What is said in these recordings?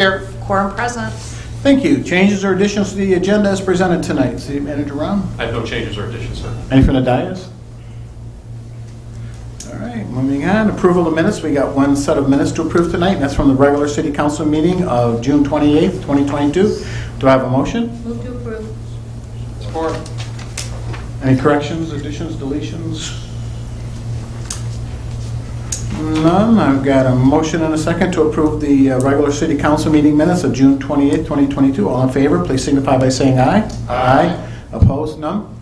Here. Quorum present. Thank you. Changes or additions to the agenda as presented tonight? City Manager Ron? I have no changes or additions, sir. Any from the dais? All right, moving on. Approval of minutes. We got one set of minutes to approve tonight, and that's from the regular City Council meeting of June 28th, 2022. Do I have a motion? Move to approve. Support. Any corrections, additions, deletions? None. I've got a motion and a second to approve the regular City Council meeting minutes of June 28th, 2022. All in favor, please signify by saying aye. Aye. Opposed? None.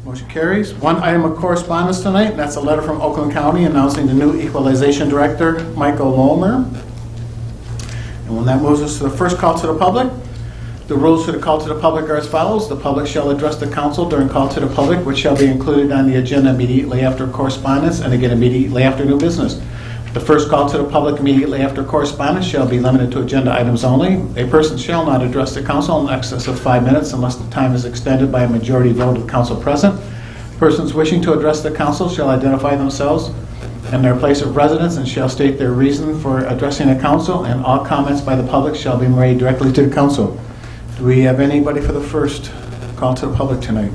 Motion carries. One item of correspondence tonight, and that's a letter from Oakland County announcing the new Equalization Director, Michael Lohmer. And when that moves us to the first call to the public, the rules for the call to the public are as follows. The public shall address the council during call to the public, which shall be included on the agenda immediately after correspondence and again immediately after new business. The first call to the public immediately after correspondence shall be limited to agenda items only. A person shall not address the council in excess of 5 minutes unless the time is extended by a majority vote of council present. Persons wishing to address the council shall identify themselves and their place of residence and shall state their reason for addressing the council, and all comments by the public shall be made directly to the council. Do we have anybody for the first call to the public tonight?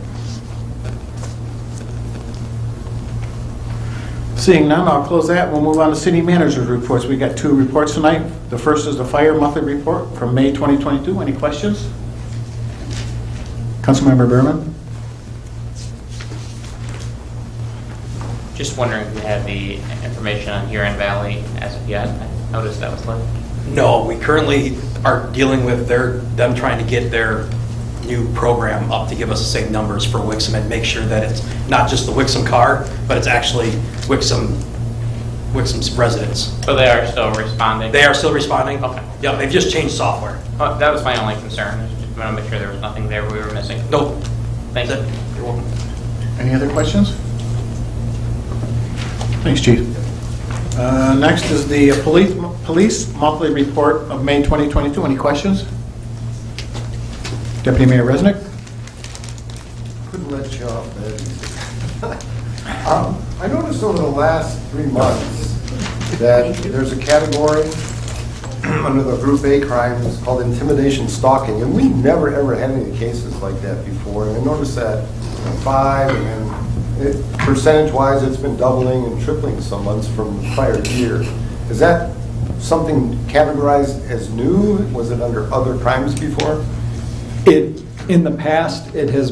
Seeing none, I'll close that. We'll move on to city manager's reports. We got 2 reports tonight. The first is the fire monthly report from May 2022. Any questions? Councilmember Berman? Just wondering if you had the information on Huron Valley as of yet. I noticed that was late. No, we currently are dealing with them trying to get their new program up to give us the same numbers for Wixom and make sure that it's not just the Wixom car, but it's actually Wixom's residents. So they are still responding? They are still responding? Okay. Yeah, they've just changed software. Well, that was my only concern. Just want to make sure there was nothing there we were missing. Nope. Thank you. You're welcome. Any other questions? Thanks, Chief. Next is the police monthly report of May 2022. Any questions? Deputy Mayor Resnick? Couldn't let you off that. I noticed over the last 3 months that there's a category under the Group A crimes called intimidation stalking, and we never ever had any cases like that before. And I noticed that 5, and then percentage-wise it's been doubling and tripling some months from the prior year. Is that something categorized as new? Was it under other crimes before? In the past, it has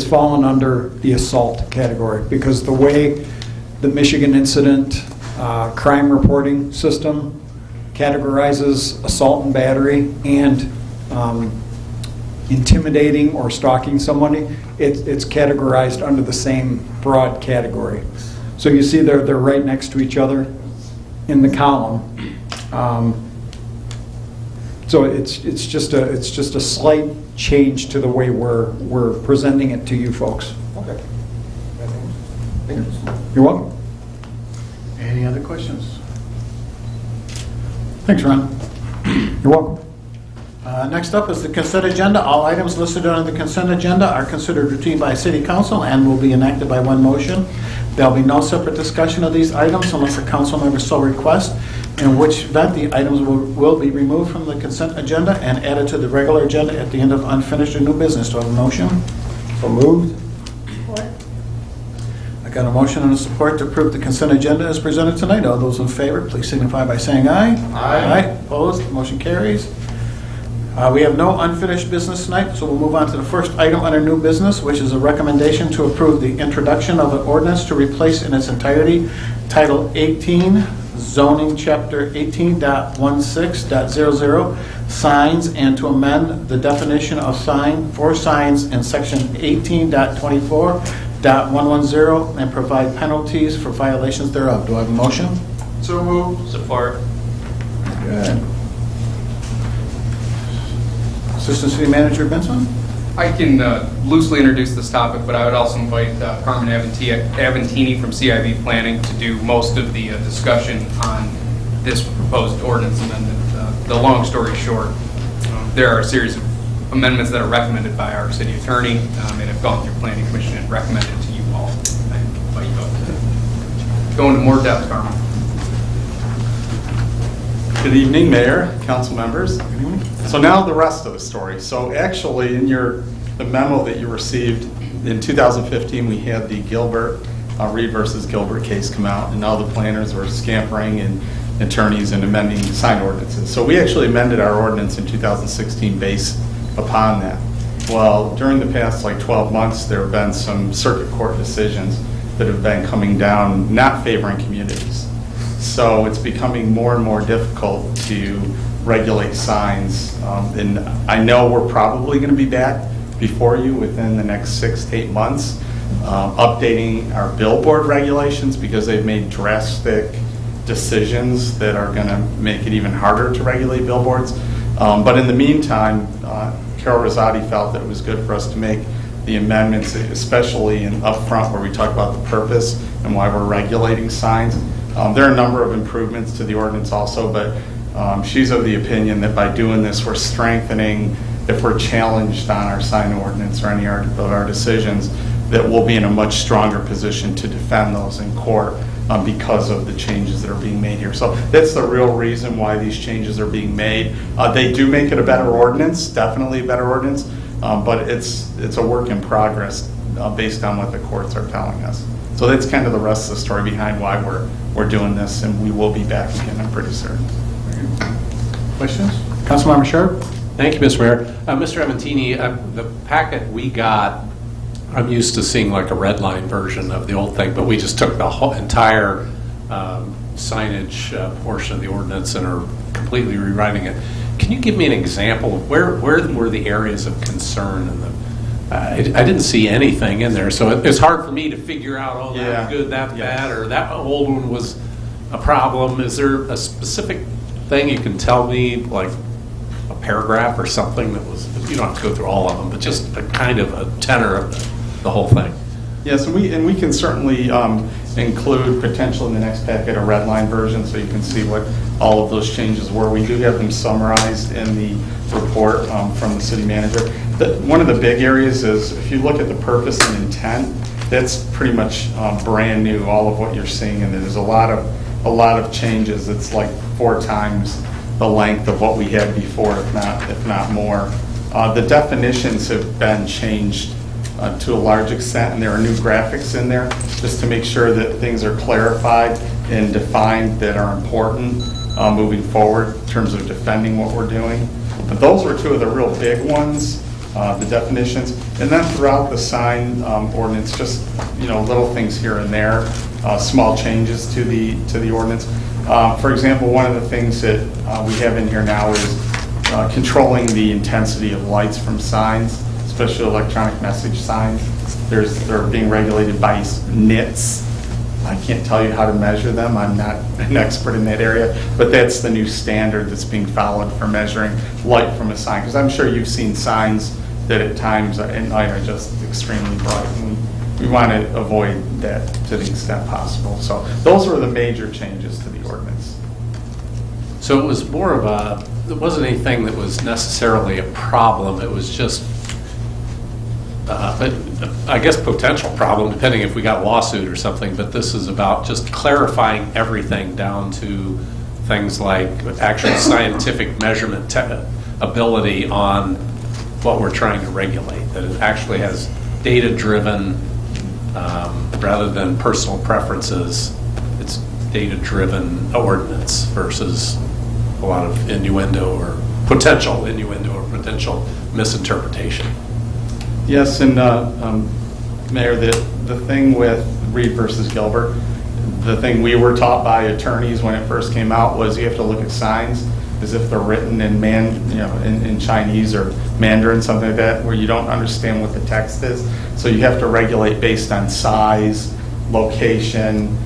fallen under the assault category because the way the Michigan Incident Crime Reporting System categorizes assault and battery and intimidating or stalking somebody, it's categorized under the same broad category. So you see they're right next to each other in the column. So it's just a slight change to the way we're presenting it to you folks. Okay. Thank you. You're welcome. Any other questions? Thanks, Ron. You're welcome. Next up is the consent agenda. All items listed on the consent agenda are considered routine by City Council and will be enacted by one motion. There will be no separate discussion of these items unless a council member so requests, in which event the items will be removed from the consent agenda and added to the regular agenda at the end of unfinished or new business. Do I have a motion? So moved. Support. I got a motion and a support to approve the consent agenda as presented tonight. All those in favor, please signify by saying aye. Aye. Opposed? Motion carries. We have no unfinished business tonight, so we'll move on to the first item under new business, which is a recommendation to approve the introduction of an ordinance to replace in its entirety Title 18, Zoning Chapter 18.16.00, signs, and to amend the definition of sign for signs in Section 18.24.110 and provide penalties for violations thereof. Do I have a motion? So moved. Support. Good. Assistant City Manager Benson? I can loosely introduce this topic, but I would also invite Carmen Aventini from CIV Planning to do most of the discussion on this proposed ordinance amendment. The long story short, there are a series of amendments that are recommended by our city attorney and have gone through Planning Commission and recommended to you all. I invite you all to go into more depth, Carmen. Good evening, Mayor, council members. So now the rest of the story. So actually, in the memo that you received, in 2015, we had the Gilbert, Reed versus Gilbert case come out, and now the planners were scampering and attorneys and amending sign ordinances. So we actually amended our ordinance in 2016 based upon that. Well, during the past 12 months, there have been some circuit court decisions that have been coming down not favoring communities. So it's becoming more and more difficult to regulate signs. And I know we're probably going to be back before you within the next 6 to 8 months, updating our billboard regulations because they've made drastic decisions that are going to make it even harder to regulate billboards. But in the meantime, Carol Rosati felt that it was good for us to make the amendments, especially in upfront where we talk about the purpose and why we're regulating signs. There are a number of improvements to the ordinance also, but she's of the opinion that by doing this, we're strengthening, if we're challenged on our sign ordinance or any of our decisions, that we'll be in a much stronger position to defend those in court because of the changes that are being made here. So that's the real reason why these changes are being made. They do make it a better ordinance, definitely a better ordinance, but it's a work in progress based on what the courts are telling us. So that's kind of the rest of the story behind why we're doing this, and we will be back again, I'm pretty certain. Questions? Councilmember Sharp? Thank you, Mr. Mayor. Mr. Amatini, the packet we got, I'm used to seeing like a red line version of the old thing, but we just took the whole entire signage portion of the ordinance and are completely rewriting it. Can you give me an example of where were the areas of concern? I didn't see anything in there, so it's hard for me to figure out, oh, that's good, that's bad, or that old one was a problem. Is there a specific thing you can tell me, like a paragraph or something that was, you don't have to go through all of them, but just a kind of a tenor of the whole thing? Yes, and we can certainly include potentially in the next packet a red line version so you can see what all of those changes were. We do have them summarized in the report from the city manager. One of the big areas is if you look at the purpose and intent, that's pretty much brand new, all of what you're seeing, and there's a lot of changes. It's like 4 times the length of what we had before, if not more. The definitions have been changed to a large extent, and there are new graphics in there just to make sure that things are clarified and defined that are important moving forward in terms of defending what we're doing. But those were 2 of the real big ones, the definitions. And then throughout the sign ordinance, just little things here and there, small changes to the ordinance. For example, one of the things that we have in here now is controlling the intensity of lights from signs, especially electronic message signs. They're being regulated by NITS. I can't tell you how to measure them. I'm not an expert in that area, but that's the new standard that's being followed for measuring light from a sign. Because I'm sure you've seen signs that at times at night are just extremely bright. And we want to avoid that to the extent possible. So those were the major changes to the ordinance. So it was more of it wasn't anything that was necessarily a problem. It was just, I guess, potential problem, depending if we got a lawsuit or something. But this is about just clarifying everything down to things like actual scientific measurement ability on what we're trying to regulate. That it actually has data-driven rather than personal preferences. It's data-driven ordinance versus a lot of innuendo or potential misinterpretation. Yes, and Mayor, the thing with Reed versus Gilbert, the thing we were taught by attorneys when it first came out was you have to look at signs as if they're written in in Chinese or Mandarin, something like that, where you don't understand what the text is. So you have to regulate based on size, location,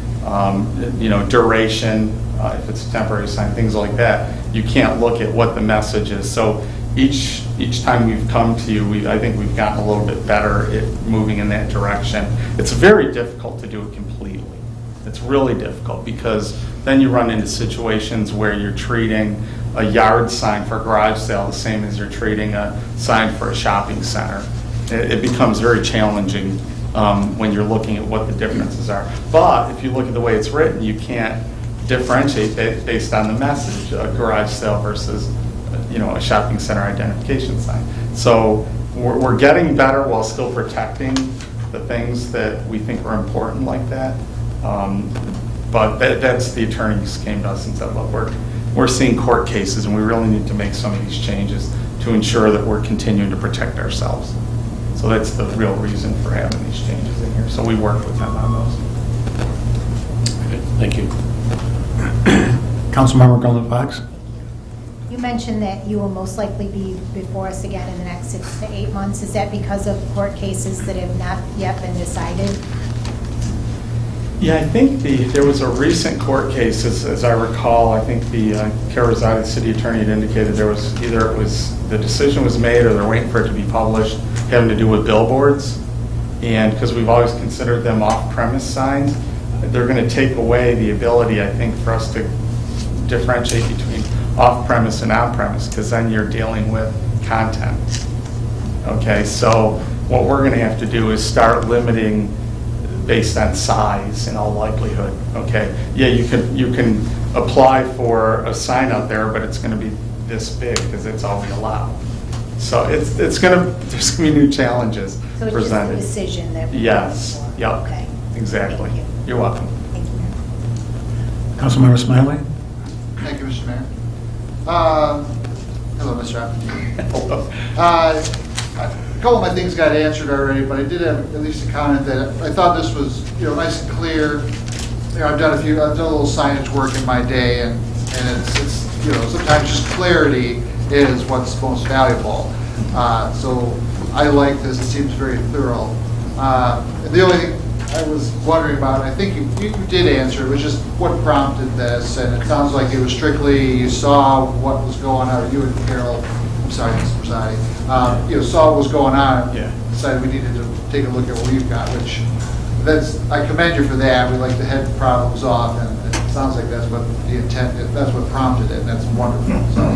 duration, if it's a temporary sign, things like that. You can't look at what the message is. So each time we've come to you, I think we've gotten a little bit better at moving in that direction. It's very difficult to do it completely. It's really difficult because then you run into situations where you're treating a yard sign for a garage sale the same as you're treating a sign for a shopping center. It becomes very challenging when you're looking at what the differences are. But if you look at the way it's written, you can't differentiate based on the message, a garage sale versus, a shopping center identification sign. So we're getting better while still protecting the things that we think are important like that. But that's the attorneys came to us and said, look, we're seeing court cases and we really need to make some of these changes to ensure that we're continuing to protect ourselves. So that's the real reason for having these changes in here. So we work with them on those. Okay, thank you. Councilmember Golden Fox? You mentioned that you will most likely be before us again in the next 6 to 8 months. Is that because of court cases that have not yet been decided? Yeah, I think there was a recent court case, as I recall, I think the Carrizati city attorney had indicated there was either the decision was made or they're waiting for it to be published, having to do with billboards. And because we've always considered them off-premise signs, they're going to take away the ability, I think, for us to differentiate between off-premise and on-premise, because then you're dealing with content. Okay, so what we're going to have to do is start limiting based on size in all likelihood. Okay, yeah, you can apply for a sign out there, but it's going to be this big because it's all we allow. So there's going to be new challenges So it's presented. just a decision that we're Yes. looking for. Yep. Okay. Exactly. Thank you. You're welcome. Thank you, Mayor. Councilmember Smiley? Thank you, Mr. Mayor. Hello, Mr. Appenini. A couple of my things got answered already, but I did have at least a comment that I thought this was, nice and clear. I've done a little signage work in my day, and it's sometimes just clarity is what's most valuable. So I like this. It seems very thorough. And the only thing I was wondering about, and I think you did answer, it was just what prompted this, and it sounds like it was strictly you saw what was going on, or you and Carol, I'm sorry, Mr. Rosati, saw what was going on, Yeah. and decided we needed to take a look at what we've got, which I commend you for that. We like to head problems off, and it sounds like that's what the intent, that's what prompted it, and that's wonderful, so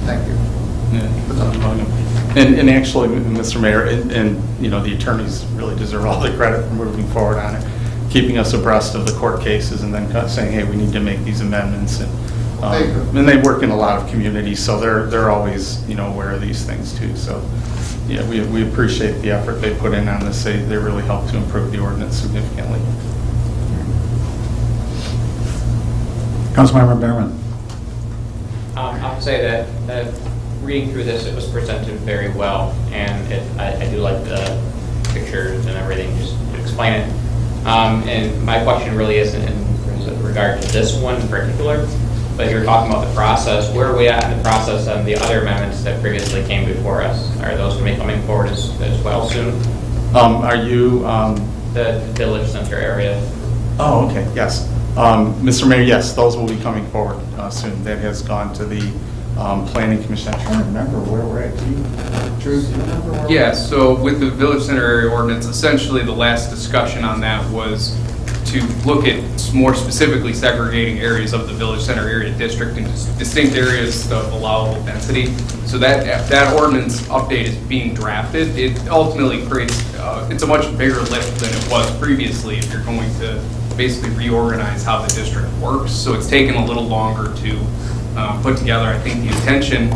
thank you. And actually, Mr. Mayor, and the attorneys really deserve all the credit for moving forward on it, keeping us abreast of the court cases and then saying, hey, we need to make these amendments. Thank you. And they work in a lot of communities, so they're always, aware of these things too. So, yeah, we appreciate the effort they put in on this. They really help to improve the ordinance significantly. Councilmember Behrman? I'll say that reading through this, it was presented very well, and I do like the pictures and everything, just to explain it. And my question really isn't in regard to this one in particular, but you're talking about the process. Where are we at in the process on the other amendments that previously came before us? Are those going to be coming forward as well soon? Are you? The Village Center area? Oh, okay, yes. Mr. Mayor, yes, those will be coming forward soon. That has gone to the Planning Commission. I'm trying to remember where we're at. Drew, do you remember where we're Yeah, at? so with the Village Center area ordinance, essentially the last discussion on that was to look at more specifically segregating areas of the Village Center area district into distinct areas of allowable density. So that ordinance update is being drafted. It ultimately creates, it's a much bigger lift than it was previously if you're going to basically reorganize how the district works. So it's taken a little longer to put together. I think the intention,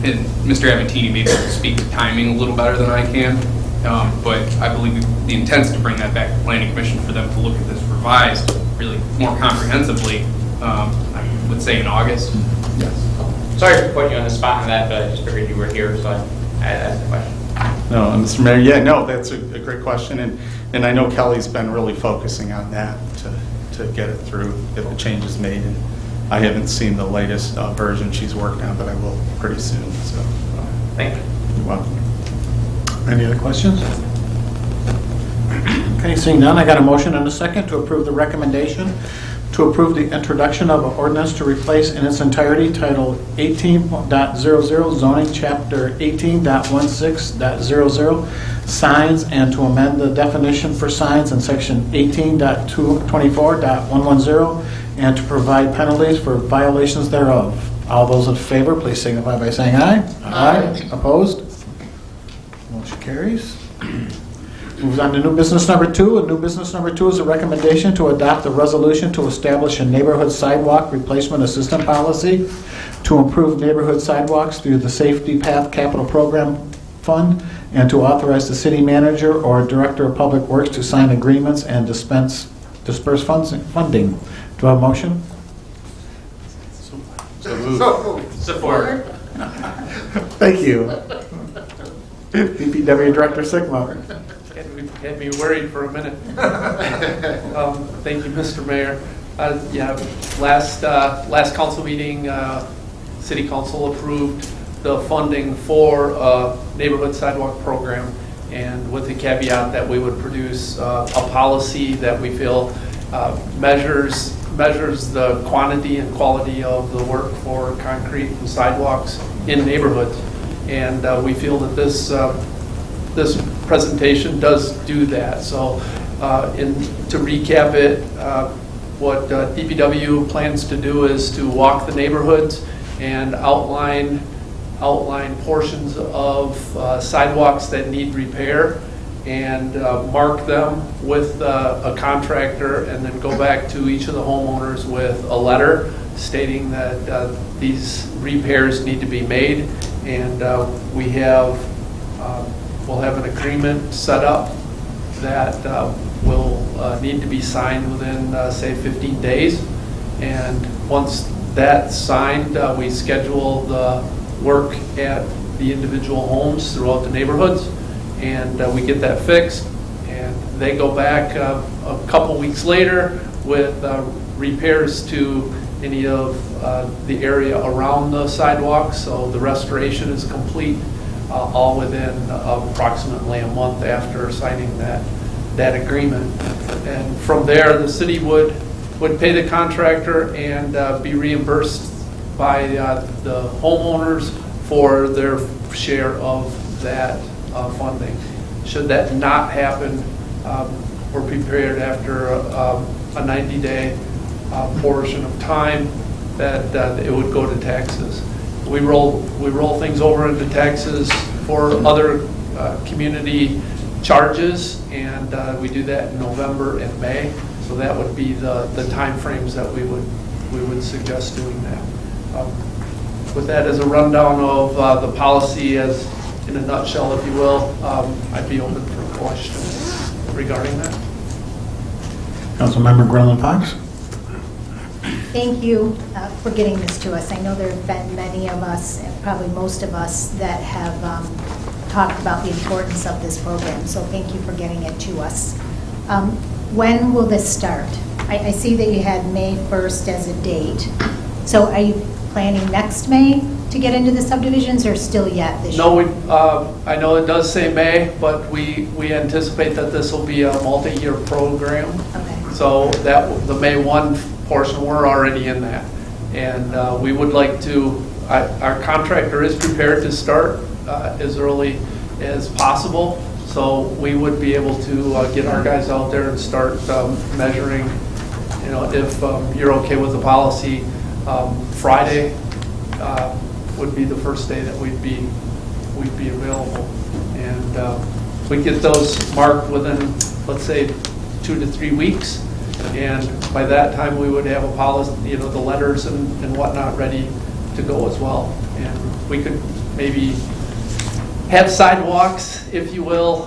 and Mr. Avatini may be able to speak to timing a little better than I can, but I believe the intent is to bring that back to Planning Commission for them to look at this revised, really more comprehensively, I would say in August. Yes. Sorry for putting you on the spot on that, but I just figured you were here, so I asked the question. No, Mr. Mayor, yeah, no, that's a great question, and I know Kelly's been really focusing on that to get it through, get the changes made, and I haven't seen the latest version she's working on, but I will pretty soon, so. Thank you. You're welcome. Any other questions? Okay, seeing none, I got a motion and a second to approve the recommendation to approve the introduction of an ordinance to replace in its entirety Title 18.00 zoning, Chapter 18.16.00 signs, and to amend the definition for signs in Section 18.24.110 and to provide penalties for violations thereof. All those in favor, please signify by saying aye. Aye. Opposed? Motion carries. Moves on to new business number 2. And new business number 2 is a recommendation to adopt a resolution to establish a neighborhood sidewalk replacement assistance policy to improve neighborhood sidewalks through the Safety Path Capital Program Fund, and to authorize the city manager or director of public works to sign agreements and disperse funding. Do I have a motion? So moved. Support. Thank you. DPW Director Sigma. Had me worried for a minute. Thank you, Mr. Mayor. Yeah, last council meeting, City Council approved the funding for neighborhood sidewalk program, and with the caveat that we would produce a policy that we feel measures the quantity and quality of the work for concrete and sidewalks in neighborhoods. And we feel that this presentation does do that. So to recap it, what DPW plans to do is to walk the neighborhoods and outline portions of sidewalks that need repair, and mark them with a contractor, and then go back to each of the homeowners with a letter stating that these repairs need to be made. And we'll have an agreement set up that will need to be signed within, say, 15 days. And once that's signed, we schedule the work at the individual homes throughout the neighborhoods, and we get that fixed. And they go back a couple weeks later with repairs to any of the area around the sidewalks, so the restoration is complete, all within approximately a month after signing that agreement. And from there, the city would pay the contractor and be reimbursed by the homeowners for their share of that funding. Should that not happen, we're prepared after a 90-day portion of time that it would go to taxes. We roll things over into taxes for other community charges, and we do that in November and May. So that would be the timeframes that we would suggest doing that. With that as a rundown of the policy, as in a nutshell, if you will, I'd be open for questions regarding that. Councilmember Gwendolyn Fox. Thank you for getting this to us. I know there have been many of us, and probably most of us, that have talked about the importance of this program, so thank you for getting it to us. When will this start? I see that you had May 1st as a date. So are you planning next May to get into the subdivisions, or still yet this year? No, I know it does say May, but we anticipate that this will be a multi-year program. Okay. So that the May 1 portion, we're already in that. And we would like to, our contractor is prepared to start as early as possible. So we would be able to get our guys out there and start measuring, if you're okay with the policy, Friday would be the first day that we'd be available. And we get those marked within, let's say, 2 to 3 weeks. And by that time, we would have a policy, the letters and whatnot ready to go as well. And we could maybe have sidewalks, if you will,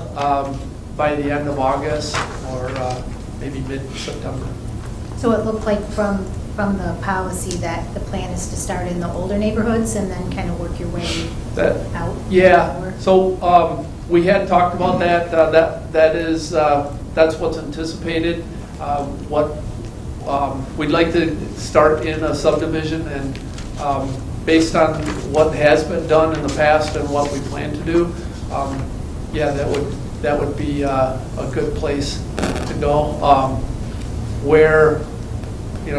by the end of August or maybe mid-September. So it looked like from the policy that the plan is to start in the older neighborhoods and then kind of work your way out? Yeah, so we had talked about that. That's what's anticipated. We'd like to start in a subdivision, and based on what has been done in the past and what we plan to do, yeah, that would be a good place to go. Where,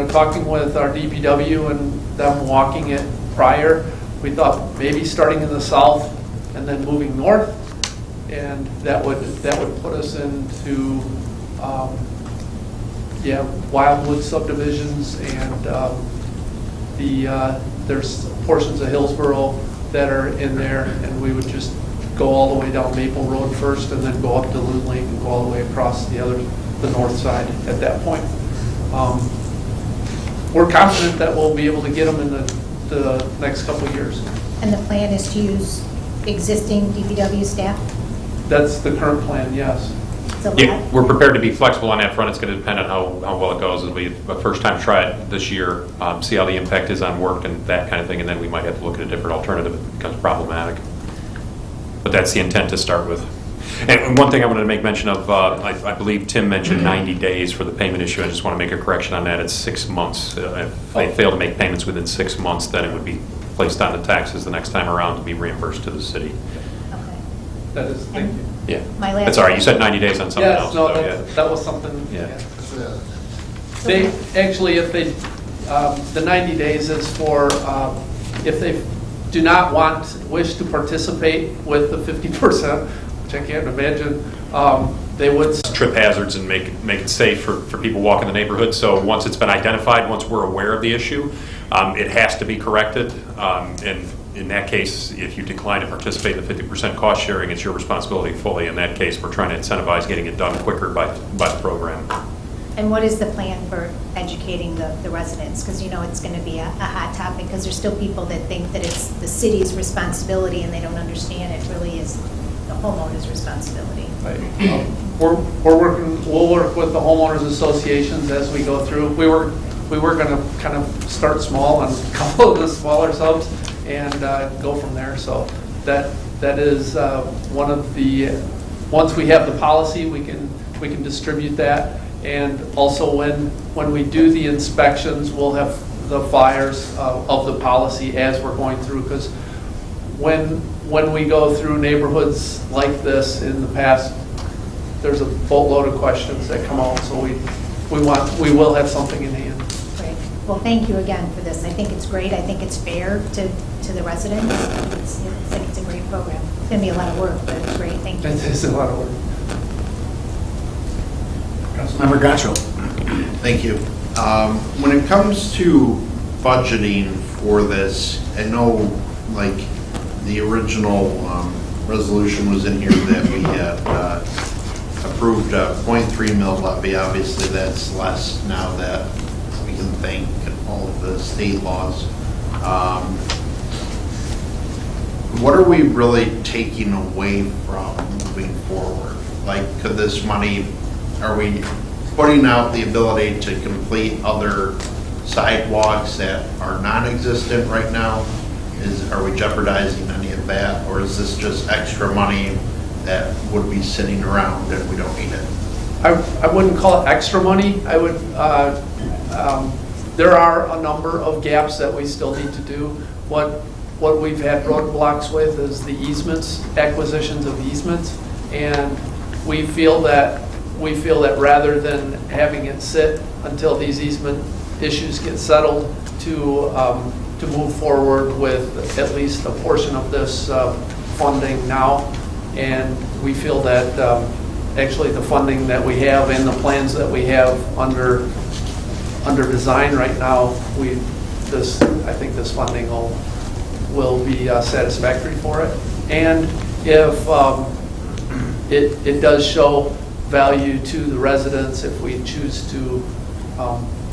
talking with our DPW and them walking it prior, we thought maybe starting in the south and then moving north, and that would put us into Wildwood subdivisions, and there's portions of Hillsborough that are in there, and we would just go all the way down Maple Road first and then go up to Loon Lake and go all the way across the north side at that point. We're confident that we'll be able to get them in the next couple of years. And the plan is to use existing DPW staff? That's the current plan, yes. So Yeah, we're prepared to be flexible on that front. It's going to depend on how well it goes. It'll be a first time try it this year, see how the impact is on work and that kind of thing, and then we might have to look at a different alternative if it becomes problematic. But that's the intent to start with. And one thing I wanted to make mention of, I believe Tim mentioned 90 days for the payment issue. I just want to make a correction on that. It's 6 months. If they fail to make payments within 6 months, then it would be placed on the taxes the next time around to be reimbursed to the city. Okay. That is, thank you. Yeah. My last- That's all right. You said 90 days on something Yes, else. no, so, that was something. Yeah. They, actually, if they, the 90 days is for, if they do not wish to participate with the 50%, which I can't imagine, they would. Trip hazards and make it safe for people walking the neighborhood. So once it's been identified, once we're aware of the issue, it has to be corrected. And in that case, if you decline to participate in the 50% cost sharing, it's your responsibility fully. In that case, we're trying to incentivize getting it done quicker by the program. And what is the plan for educating the residents? Because you know it's going to be a hot topic, because there's still people that think that it's the city's responsibility and they don't understand it really is the homeowner's responsibility. Right. We'll work with the homeowners associations as we go through. We were going to kind of start small on a couple of the smaller subs and go from there. So that is one of the, once we have the policy, we can distribute that. And also when we do the inspections, we'll have the flyers of the policy as we're going through, because when we go through neighborhoods like this in the past, there's a boatload of questions that come out, so we will have something in hand. Great. Well, thank you again for this. I think it's great. I think it's fair to the residents. I think it's a great program. It's going to be a lot of work, but it's great. Thank you. It is a lot of work. Councilmember Gacho. Thank you. When it comes to budgeting for this, I know like the original resolution was in here that we had approved a 0.3 mil levy. Obviously that's less now that we can thank all of the state laws. What are we really taking away from moving forward? Like, could this money, are we putting out the ability to complete other sidewalks that are non-existent right now? Are we jeopardizing any of that, or is this just extra money that would be sitting around and we don't need it? I wouldn't call it extra money. I would. There are a number of gaps that we still need to do. What we've had roadblocks with is the easements, acquisitions of easements, and we feel that rather than having it sit until these easement issues get settled, to move forward with at least a portion of this funding now. And we feel that actually the funding that we have and the plans that we have under design right now, I think this funding will be satisfactory for it. And if it does show value to the residents, if we choose to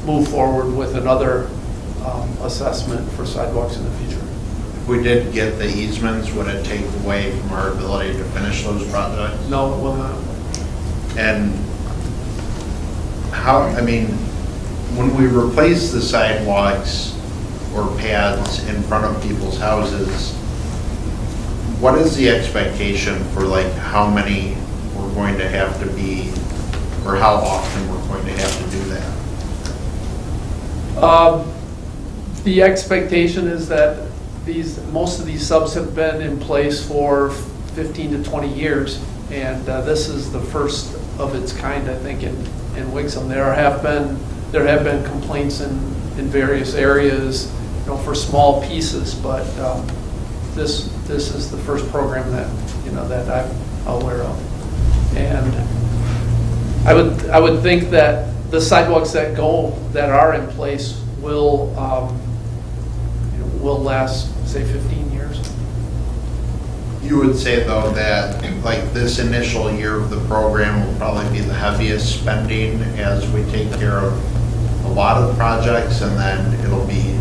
move forward with another assessment for sidewalks in the future. If we did get the easements, would it take away from our ability to finish those projects? No, it will not. And how, I mean, when we replace the sidewalks or pads in front of people's houses, what is the expectation for like how many we're going to have to be, or how often we're going to have to do that? The expectation is that most of these subs have been in place for 15 to 20 years, and this is the first of its kind, I think, in Wixom. There have been complaints in various areas, for small pieces, but this is the first program that I'm aware of, and I would think that the sidewalks that are in place will last, say, 15 years. You would say, though, that like this initial year of the program will probably be the heaviest spending as we take care of a lot of projects, and then it'll be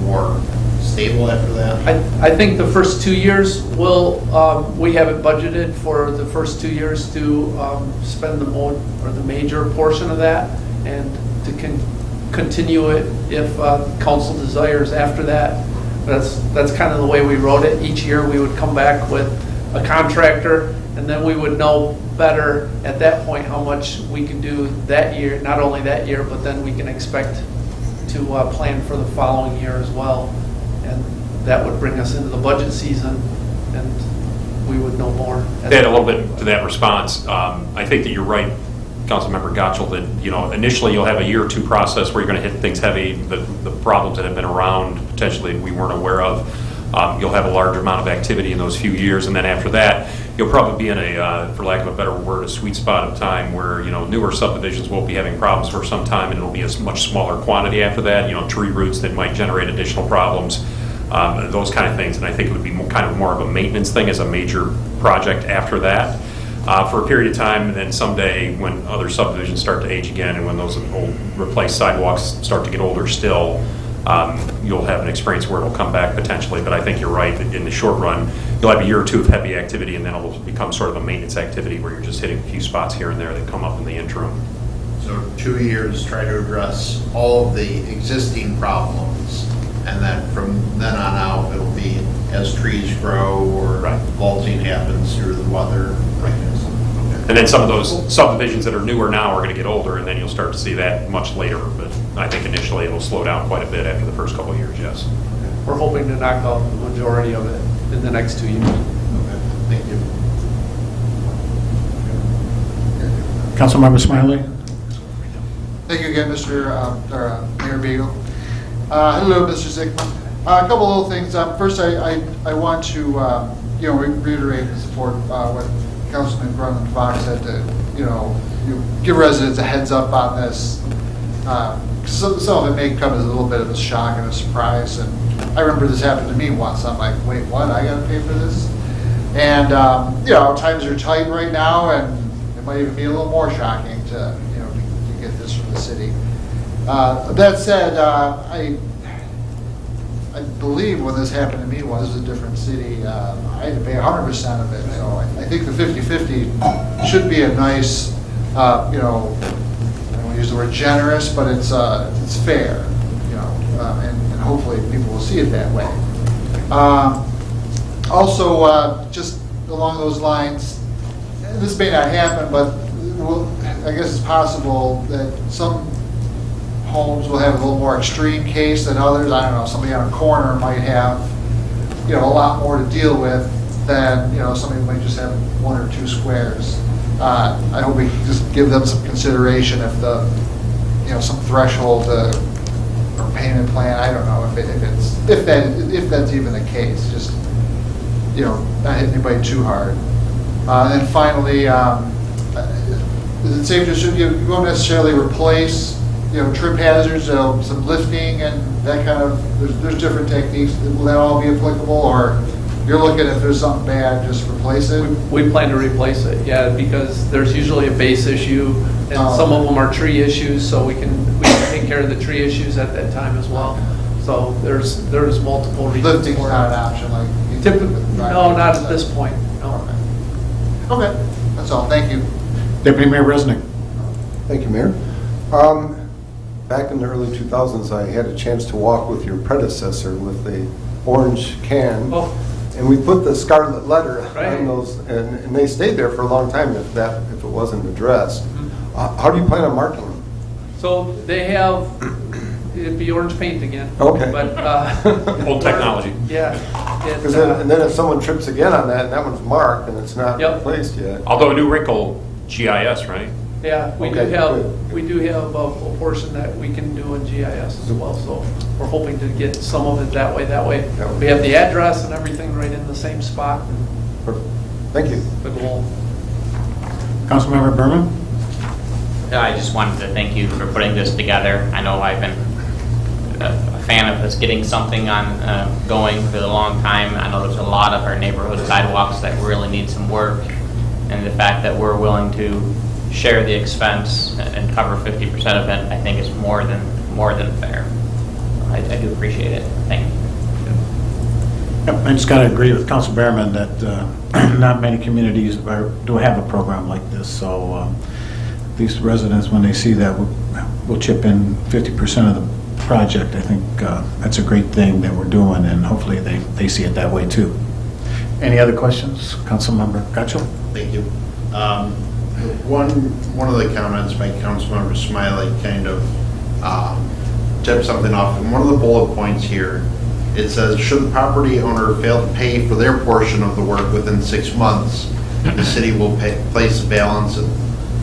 more stable after that? I think the first 2 years will, we have it budgeted for the first 2 years to spend the major portion of that, and to continue it if council desires after that. That's kind of the way we wrote it. Each year we would come back with a contractor, and then we would know better at that point how much we can do that year, not only that year, but then we can expect to plan for the following year as well. And that would bring us into the budget season, and we would know more. To add a little bit to that response, I think that you're right, Councilmember Gottschall, that initially you'll have a year or two process where you're going to hit things heavy, the problems that have been around potentially we weren't aware of. You'll have a large amount of activity in those few years, and then after that, you'll probably be in a, for lack of a better word, a sweet spot of time where newer subdivisions won't be having problems for some time, and it'll be a much smaller quantity after that. Tree roots that might generate additional problems, those kind of things. And I think it would be kind of more of a maintenance thing as a major project after that. For a period of time, and then someday when other subdivisions start to age again and when those old replaced sidewalks start to get older still, you'll have an experience where it'll come back potentially. But I think you're right, that in the short run, you'll have a year or two of heavy activity, and then it'll become sort of a maintenance activity where you're just hitting a few spots here and there that come up in the interim. So 2 years, try to address all of the existing problems, and then from then on out, it'll be as trees grow or vaulting happens through the weather. And then some of those subdivisions that are newer now are going to get older, and then you'll start to see that much later. But I think initially it'll slow down quite a bit after the first couple of years, yes. We're hoping to knock out the majority of it in the next 2 years. Okay, thank you. Councilmember Smiley? Thank you again, Mayor Beagle. Hello, Mr. Zickman. A couple little things. First, I want to reiterate and support what Councilman Grundman Fox said, to you give residents a heads up on this. Some of it may come as a little bit of a shock and a surprise. And I remember this happened to me once. I'm like, wait, what? I got to pay for this? And times are tight right now, and it might even be a little more shocking to get this from the city. That said, I believe when this happened to me, it was a different city. I had to pay 100% of it. So I think the 50-50 should be a nice, I don't want to use the word generous, but it's fair, and hopefully people will see it that way. Also, just along those lines, this may not happen, but I guess it's possible that some homes will have a little more extreme case than others. I don't know, somebody on a corner might have, a lot more to deal with than, somebody might just have 1 or 2 squares. I hope we can just give them some consideration if some threshold or payment plan. I don't know if that's even the case. Just, not hit anybody too hard. And then finally, is it safe to assume you won't necessarily replace trip hazards, some lifting and that kind of, there's different techniques. Will that all be applicable, or you're looking if there's something bad, just replace it? We plan to replace it, yeah, because there's usually a base issue, and some of them are tree issues, so we can take care of the tree issues at that time as well. So there's multiple reasons. Lifting's not an option, like no, not at this point. No. Okay, that's all. Thank you. Deputy Mayor Resnick. Thank you, Mayor. Back in the early 2000s, I had a chance to walk with your predecessor with the orange can. Oh. And we put the scarlet letter Right. on those, and they stayed there for a long time if it wasn't addressed. How do you plan on marking them? So they have, it'd be orange paint again. Okay. But, Old technology. Yeah. And then if someone trips again on that, and that one's marked, and it's not replaced yet. Although a new wrinkle, GIS, right? Yeah, we Okay, do have good. a portion that we can do in GIS as well, so we're hoping to get some of it that way. We have the address and everything right in the same spot. Perfect. Thank you. The goal. Councilmember Berman? I just wanted to thank you for putting this together. I know I've been a fan of us getting something on going for a long time. I know there's a lot of our neighborhood sidewalks that really need some work, and the fact that we're willing to share the expense and cover 50% of it, I think is more than fair. I do appreciate it. Thank you. Yep, I just got to agree with Council Behrman that not many communities do have a program like this, so these residents, when they see that, will chip in 50% of the project. I think that's a great thing that we're doing, and hopefully they see it that way too. Any other questions? Councilmember Gatchel? Thank you. One of the comments by Councilmember Smiley kind of tipped something off. In one of the bullet points here, it says, should the property owner fail to pay for their portion of the work within 6 months, the city will place a balance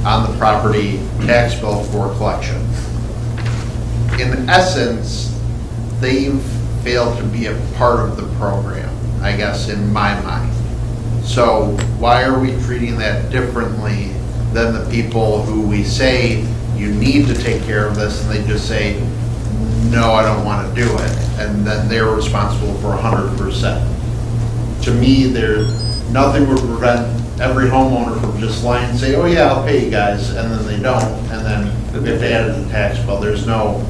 on the property tax bill for collection. In essence, they've failed to be a part of the program, I guess, in my mind. So why are we treating that differently than the people who we say, you need to take care of this, and they just say, no, I don't want to do it, and then they're responsible for 100%. To me, nothing would prevent every homeowner from just lying and say, oh yeah, I'll pay you guys, and then they don't, and then we have to add it to the tax bill. There's no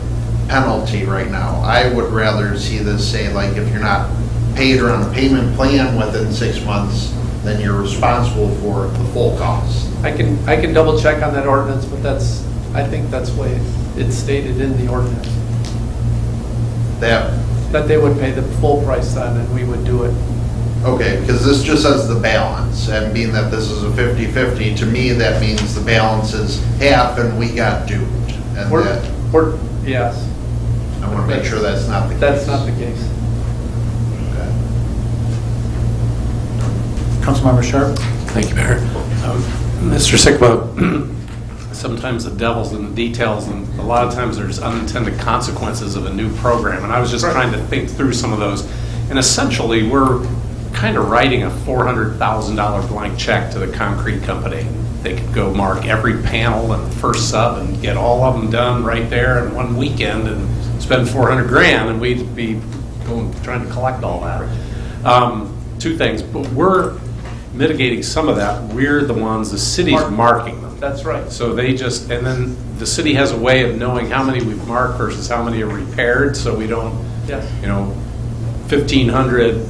penalty right now. I would rather see this say, like, if you're not paid or on a payment plan within 6 months, then you're responsible for the full cost. I can double check on that ordinance, but I think that's the way it's stated in the ordinance. That they would pay the full price then, and we would do it. Okay, because this just says the balance, and being that this is a 50-50, to me, that means the balance is half and we got duped. And yes. I want to make sure that's not the case. That's not the case. Okay. Councilmember Sharp? Thank you, Mayor. Mr. Sikma, sometimes the devil's in the details, and a lot of times there's unintended consequences of a new program. And I was just trying to think through some of those. And essentially, we're kind of writing a $400,000 blank check to the concrete company. They could go mark every panel and the first sub and get all of them done right there in one weekend and spend $400 grand, and we'd be trying to collect all that. Two things, but we're mitigating some of that. We're the ones, the city's marking them. That's right. So they just, and then the city has a way of knowing how many we've marked versus how many are repaired, so we don't, 1500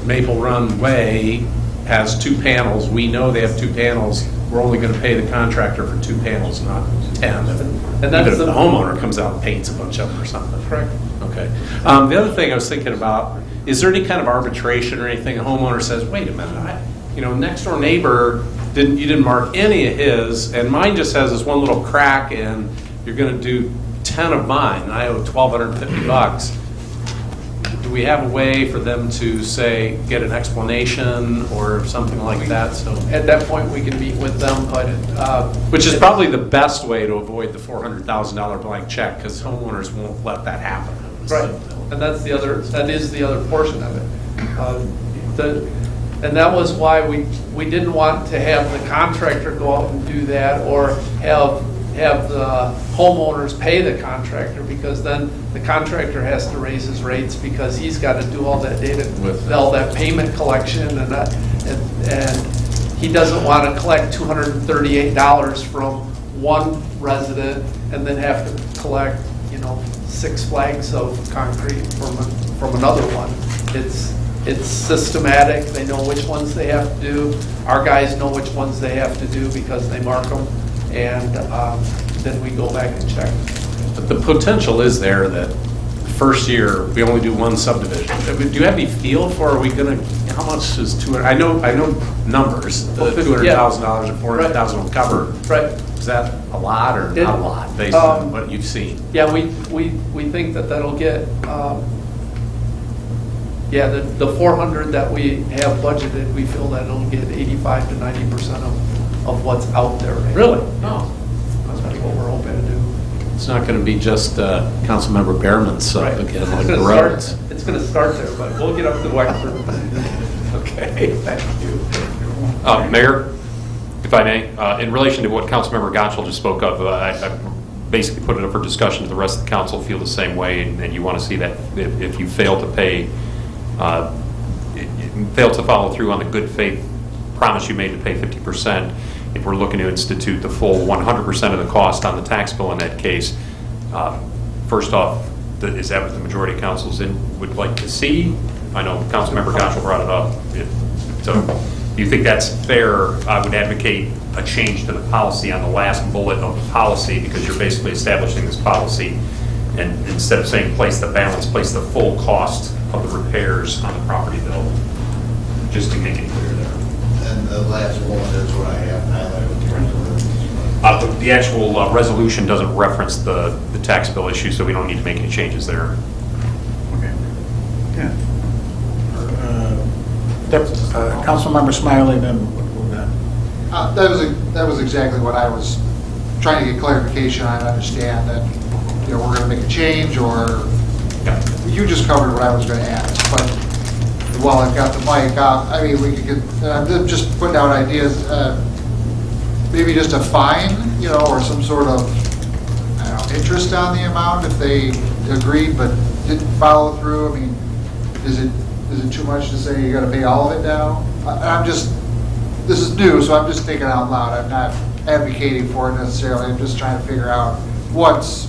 Maple Run Way has 2 panels. We know they have 2 panels. We're only going to pay the contractor for 2 panels, not 10. And that's even if the homeowner comes out and paints a bunch of them or something. Correct. Okay. The other thing I was thinking about, is there any kind of arbitration or anything? A homeowner says, wait a minute, next door neighbor, you didn't mark any of his, and mine just has this one little crack, and you're going to do 10 of mine, and I owe $1,250. Do we have a way for them to say, get an explanation or something like that? So at that point, we can meet with them, but which is probably the best way to avoid the $400,000 blank check, because homeowners won't let that happen. Right, and that is the other portion of it. And that was why we didn't want to have the contractor go out and do that, or have the homeowners pay the contractor, because then the contractor has to raise his rates because he's got to do all that data, all that payment collection, and he doesn't want to collect $238 from one resident and then have to collect 6 flags of concrete from another one. It's systematic. They know which ones they have to do. Our guys know which ones they have to do because they mark them, and then we go back and check. But the potential is there that first year we only do 1 subdivision. Do you have any feel for, are we going to, how much is 200? I know numbers. The $200,000 and $400,000 will cover. Right. Is that a lot or not a lot based on what you've seen? Yeah, we think that'll get. The 400 that we have budgeted, we feel that it'll get 85 to 90% of what's out there. Right? Really? No. That's what we're hoping to do. It's not going to be just Councilmember Behrman's stuff again, like the roads. It's going to start there, but we'll get up to Wexford. Okay, thank you. Mayor, if I may, in relation to what Councilmember Gatchel just spoke of, basically put it up for discussion to the rest of the council feel the same way, and you want to see that if you fail to pay, fail to follow through on the good faith promise you made to pay 50%, if we're looking to institute the full 100% of the cost on the tax bill in that case, first off, is that what the majority of councils would like to see? I know Councilmember Gatchel brought it up. So do you think that's fair? I would advocate a change to the policy on the last bullet of the policy, because you're basically establishing this policy, and instead of saying place the balance, place the full cost of the repairs on the property bill, just to make it clear there. And the last one is what I have highlighted. The actual resolution doesn't reference the tax bill issue, so we don't need to make any changes there. Okay. Yeah. Councilmember Smiley, then we'll that. That was exactly what I was trying to get clarification on. I understand that, we're going to make a change, or you just covered what I was going to ask. But while I've got the mic, I mean, we could get, just putting out ideas. Maybe just a fine, or some sort of, I don't know, interest on the amount if they agreed but didn't follow through. I mean, is it too much to say you got to pay all of it now? This is new, so I'm just thinking out loud. I'm not advocating for it necessarily. I'm just trying to figure out what's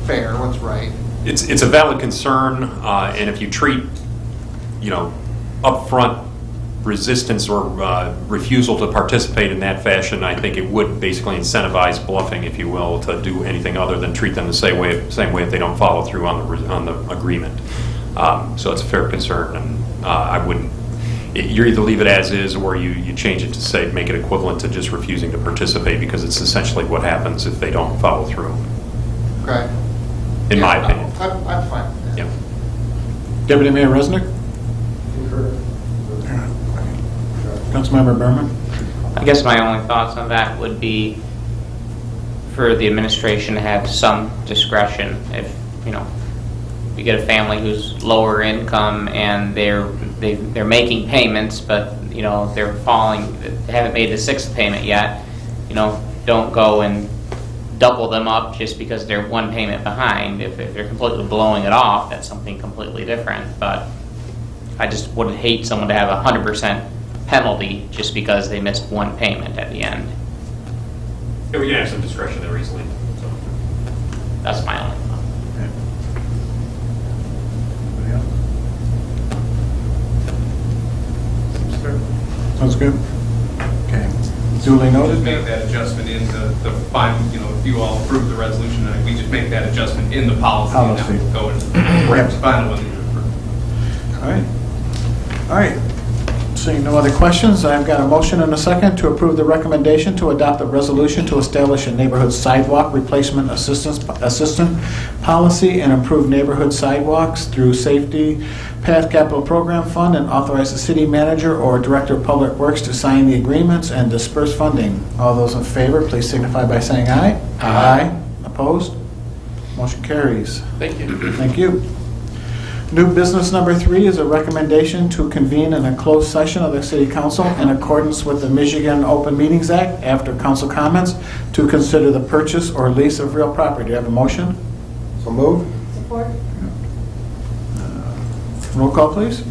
fair, what's right. It's a valid concern, and if you treat, upfront resistance or refusal to participate in that fashion, I think it would basically incentivize bluffing, if you will, to do anything other than treat them the same way if they don't follow through on the agreement. So it's a fair concern, and I wouldn't. You either leave it as is, or you change it to say make it equivalent to just refusing to participate, because it's essentially what happens if they don't follow through. Okay. In my opinion. I'm fine with that. Yeah. Deputy Mayor Resnick? Councilmember Berman? I guess my only thoughts on that would be for the administration to have some discretion. If, you get a family who's lower income and they're making payments, but, they're falling, they haven't made the sixth payment yet, don't go and double them up just because they're one payment behind. If they're completely blowing it off, that's something completely different. But I just would hate someone to have 100% penalty just because they missed one payment at the end. Yeah, we can have some discretion there easily. So. That's my only thought. Okay. Sounds good. Okay. Duly noted. Just make that adjustment in the final, if you all approve the resolution, we just make that adjustment in the policy. And that will go into the final one. All right. Seeing no other questions, I've got a motion and a second to approve the recommendation to adopt a resolution to establish a neighborhood sidewalk replacement assistant policy and improve neighborhood sidewalks through Safety Path Capital Program Fund, and authorize the city manager or director of public works to sign the agreements and disperse funding. All those in favor, please signify by saying aye. Aye. Opposed? Motion carries. Thank you. Thank you. New business number 3 is a recommendation to convene in a closed session of the City Council in accordance with the Michigan Open Meetings Act after council comments to consider the purchase or lease of real property. Do you have a motion? So moved. Support? Roll call, please.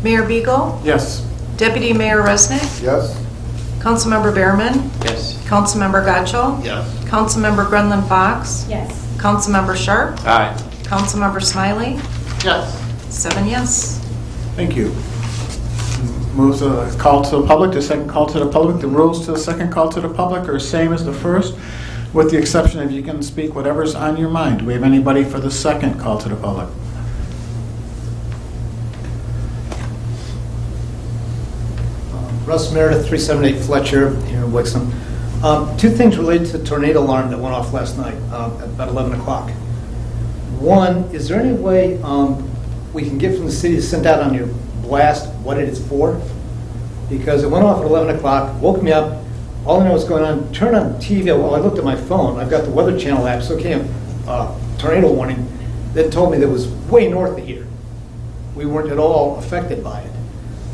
Mayor Beagle? Yes. Deputy Mayor Resnick? Yes. Councilmember Behrman? Yes. Councilmember Gatchel? Yes. Councilmember Grenlin Fox? Yes. Councilmember Sharp? Aye. Councilmember Smiley? Yes. 7 yes. Thank you. Moves the call to the public, the second call to the public. The rules to the second call to the public are same as the first, with the exception of you can speak whatever's on your mind. Do we have anybody for the second call to the public? Russ Meredith, 378 Fletcher, here in Wixom. Two things related to the tornado alarm that went off last night at about 11 o'clock. One, is there any way we can get from the city to send out on your blast what it is for? Because it went off at 11 o'clock, woke me up, all I know what's going on, turned on TV, well, I looked at my phone, I've got the Weather Channel app, so it came tornado warning, that told me that it was way north of here. We weren't at all affected by it.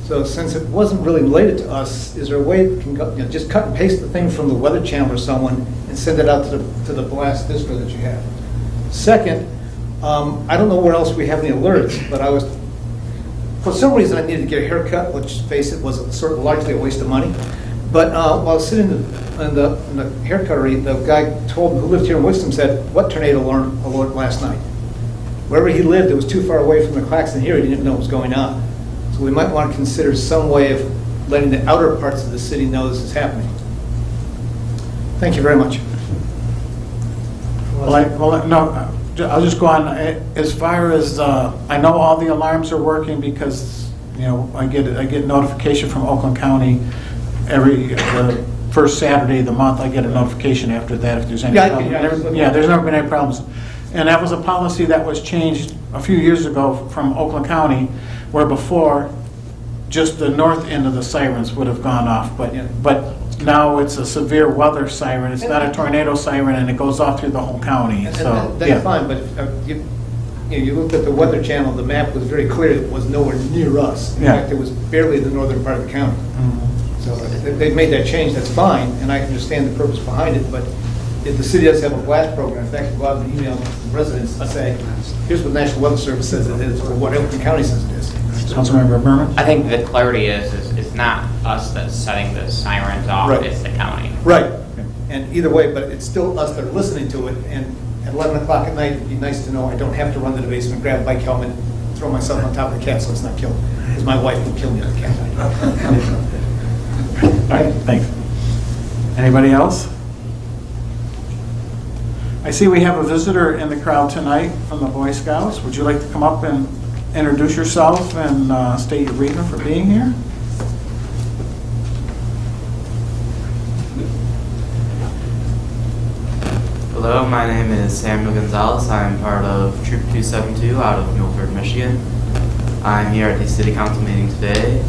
So So since it wasn't really related to us, is there a way we can just cut and paste the thing from the Weather Channel or someone and send it out to the blast distro that you have? Second, I don't know where else we have any alerts, but for some reason I needed to get a haircut, which, face it, was sort of largely a waste of money. But while I was sitting in the haircuttery, the guy who lived here in Wixom said, "What tornado alert last night?" Wherever he lived, it was too far away from the Claxton here, he didn't know what was going on. So we might want to consider some way of letting the outer parts of the city know this is happening. Thank you very much. I'll just go on. As far as, I know all the alarms are working because, I get notification from Oakland County the first Saturday of the month. I get a notification after that if there's any problem. There's never been any problems. And that was a policy that was changed a few years ago from Oakland County, where before just the north end of the sirens would have gone off, but now it's a severe weather siren. It's not a tornado siren, and it goes off through the whole county. So that's fine, but you looked at the Weather Channel, the map was very clear it was nowhere near us. In fact, it was barely the northern part of the county. So if they've made that change, that's fine, and I understand the purpose behind it, but if the city does have a blast program, in fact, go out and email the residents and say, here's what National Weather Service says it is, or what Oakland County says it is. Councilmember Berman? I think the clarity is it's not us that's setting the sirens off, Right. it's the county. Right. And either way, but it's still us that are listening to it, and at 11 o'clock at night, it'd be nice to know I don't have to run to the basement, grab a bike helmet, throw myself on top of the cat so it's not killed, because my wife would kill me on the cat. All right, thanks. Anybody else? I see we have a visitor in the crowd tonight from the Boy Scouts. Would you like to come up and introduce yourself and state your reason for being here? Hello, my name is Samuel Gonzalez. I'm part of Troop 272 out of Milford, Michigan. I'm here at the City Council meeting today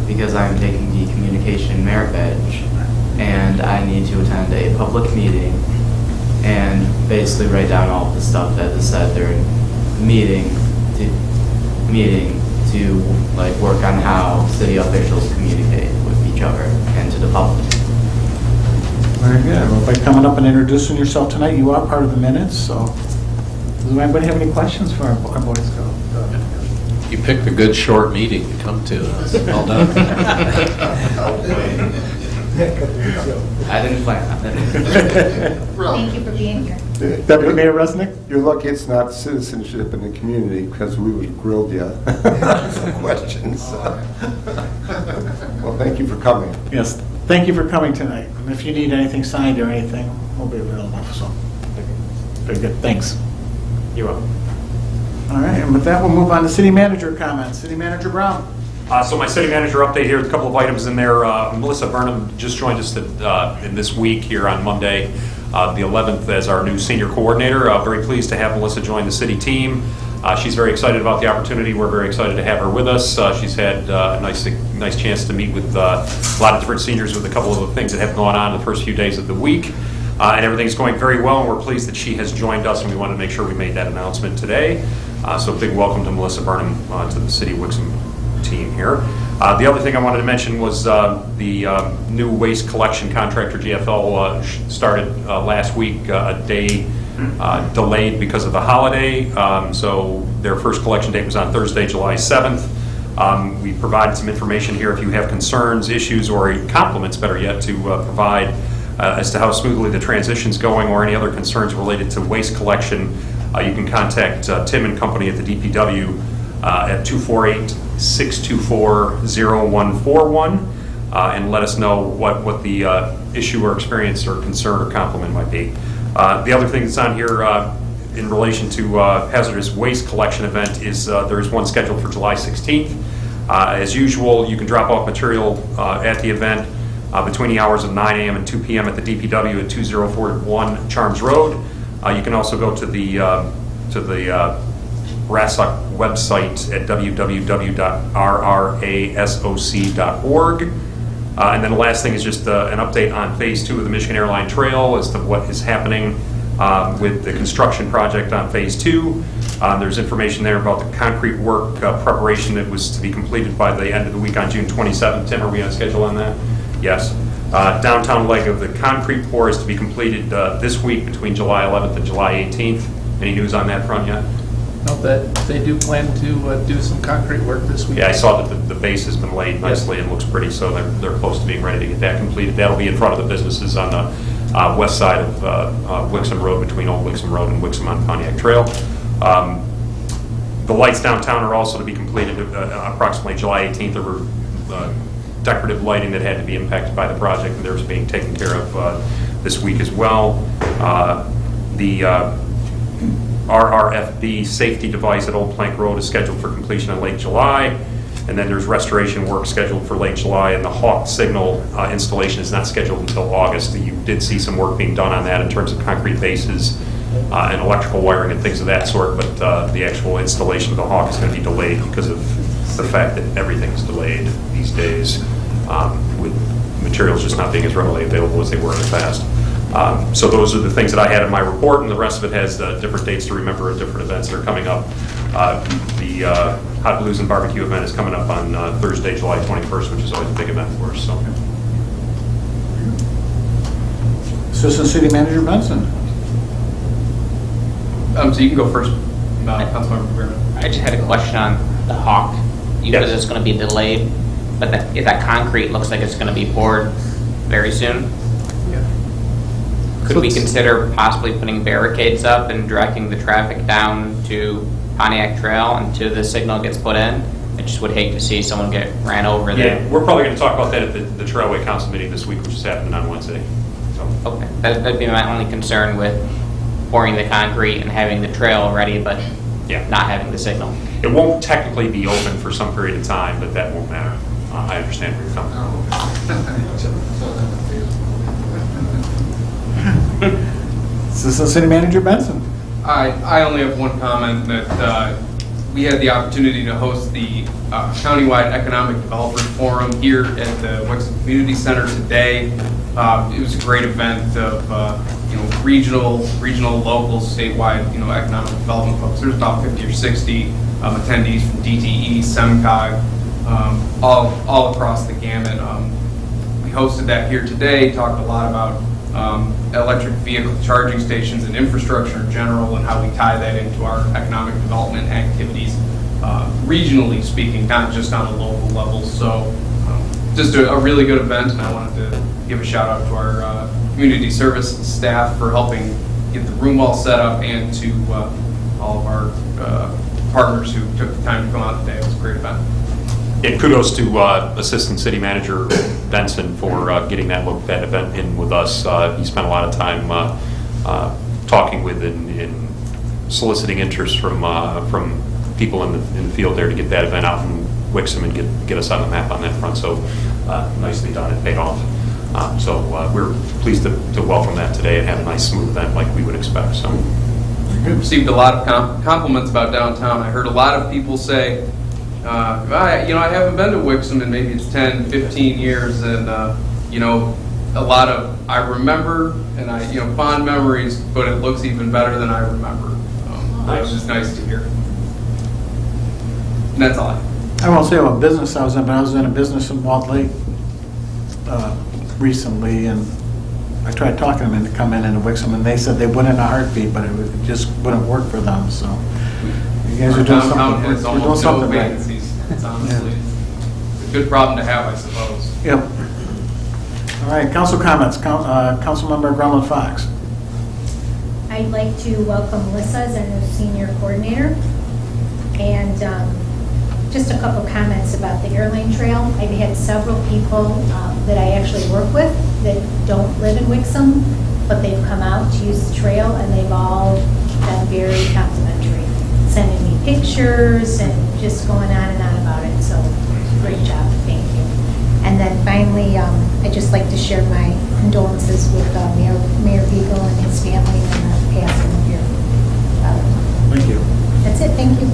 because I'm taking the Communication Merit Badge, and I need to attend a public meeting and basically write down all of the stuff that is said during the meeting to like work on how city officials communicate with each other and to the public. Very good. Well, by coming up and introducing yourself tonight, you are part of the minutes, so does anybody have any questions for our Boy Scout? You picked a good short meeting to come to. Well done. I didn't plan on it. Thank you for being here. Deputy Mayor Resnick? You're lucky it's not citizenship in the community, because we would have grilled you some questions. Well, thank you for coming. Yes, thank you for coming tonight. And if you need anything signed or anything, we'll be available, so. Very good, thanks. You're welcome. All right, and with that, we'll move on to city manager comments. City Manager Brown. So my city manager update here, a couple of items in there. Melissa Burnham just joined us in this week here on Monday, the 11th, as our new senior coordinator. Very pleased to have Melissa join the city team. She's very excited about the opportunity. We're very excited to have her with us. She's had a nice chance to meet with a lot of different seniors with a couple of the things that have gone on the first few days of the week. And everything's going very well, and we're pleased that she has joined us, and we wanted to make sure we made that announcement today. So big welcome to Melissa Burnham to the City of Wixom team here. The other thing I wanted to mention was the new waste collection contractor, GFL, started last week, a day delayed because of the holiday. So their first collection date was on Thursday, July 7th. We provided some information here if you have concerns, issues, or compliments, better yet, to provide as to how smoothly the transition's going or any other concerns related to waste collection. You can contact Tim and Company at the DPW at 248-624-0141 and let us know what the issue or experience or concern or compliment might be. The other thing that's on here in relation to hazardous waste collection event is there is one scheduled for July 16th. As usual, you can drop off material at the event between the hours of 9 a.m. and 2 p.m. at the DPW at 2041 Charms Road. You can also go to the RASOC website at www.rrasoc.org. And then the last thing is just an update on Phase 2 of the Michigan Airline Trail as to what is happening with the construction project on Phase 2. There's information there about the concrete work preparation that was to be completed by the end of the week on June 27th. Tim, are we on schedule on that? Yes. Downtown leg of the concrete pour is to be completed this week between July 11th and July 18th. Any news on that front yet? Note that they do plan to do some concrete work this week. Yeah, I saw that the base has been laid nicely and looks pretty, so they're close to being ready to get that completed. That'll be in front of the businesses on the west side of Wixom Road, between Old Wixom Road and Wixom on Pontiac Trail. The lights downtown are also to be completed approximately July 18th. There were decorative lighting that had to be impacted by the project, and they're being taken care of this week as well. The RRFB safety device at Old Plank Road is scheduled for completion in late July, and then there's restoration work scheduled for late July, and the Hawk signal installation is not scheduled until August. You did see some work being done on that in terms of concrete bases and electrical wiring and things of that sort, but the actual installation of the Hawk is going to be delayed because of the fact that everything's delayed these days, with materials just not being as readily available as they were in the past. So those are the things that I had in my report, and the rest of it has different dates to remember and different events that are coming up. The Hot Blues and Barbecue event is coming up on Thursday, July 21st, which is always a big event for us. So. Assistant City Manager Benson. So you can go first, Councilmember Berman. I just had a question on the Hawk. You said it's going to be delayed, but that concrete looks like it's going to be poured very soon. Could we consider possibly putting barricades up and directing the traffic down to Pontiac Trail until the signal gets put in? I just would hate to see someone get ran over there. Yeah, we're probably going to talk about that at the Trailway Council meeting this week, which is happening on Wednesday. So. Okay, that'd be my only concern with pouring the concrete and having the trail ready, but not having the signal. It won't technically be open for some period of time, but that won't matter. I understand where you're coming from. Assistant City Manager Benson. I only have one comment that we had the opportunity to host the countywide economic development forum here at the Wixom Community Center today. It was a great event of regional, local, statewide economic development folks. There's about 50 or 60 attendees from DTE, SEMCOG, all across the gamut. We hosted that here today. Talked a lot about electric vehicle charging stations and infrastructure in general, and how we tie that into our economic development activities, regionally speaking, not just on a local level. So just a really good event, and I wanted to give a shout out to our community service staff for helping get the room all set up, and to all of our partners who took the time to come out today. It was a great event. And kudos to Assistant City Manager Benson for getting that event in with us. He spent a lot of time talking with and soliciting interest from people in the field there to get that event out in Wixom and get us on the map on that front. So nicely done. It paid off. So we're pleased to welcome that today and have a nice, smooth event like we would expect. So received a lot of compliments about downtown. I heard a lot of people say, I haven't been to Wixom in maybe it's 10, 15 years, and a lot of I remember and fond memories, but it looks even better than I remember. It was just nice to hear. And that's all. I won't say what business I was in, but I was in a business in Walt Lake recently, and I tried talking to them to come in Wixom, and they said they would in a heartbeat, but it just wouldn't work for them. So you guys are doing something. We're doing something right. It's honestly a good problem to have, I suppose. Yep. All right, council comments. Councilmember Grumman Fox. I'd like to welcome Melissa as our new senior coordinator. And just a couple comments about the airline trail. I've had several people that I actually work with that don't live in Wixom, but they've come out to use the trail, and they've all been very complimentary, sending me pictures and just going on and on about it. So great job, thank you. And then finally, I'd just like to share my condolences with Mayor Beagle and his family and the passing of your father. Thank you. That's it, thank you.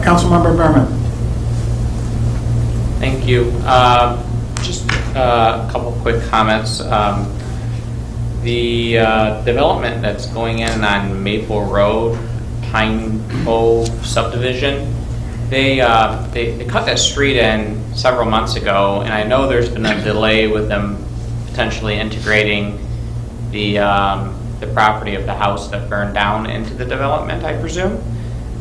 Councilmember Berman. Thank you. Just a couple quick comments. The development that's going in on Maple Road, Pine Cove subdivision. They cut that street in several months ago, and I know there's been a delay with them potentially integrating the property of the house that burned down into the development, I presume.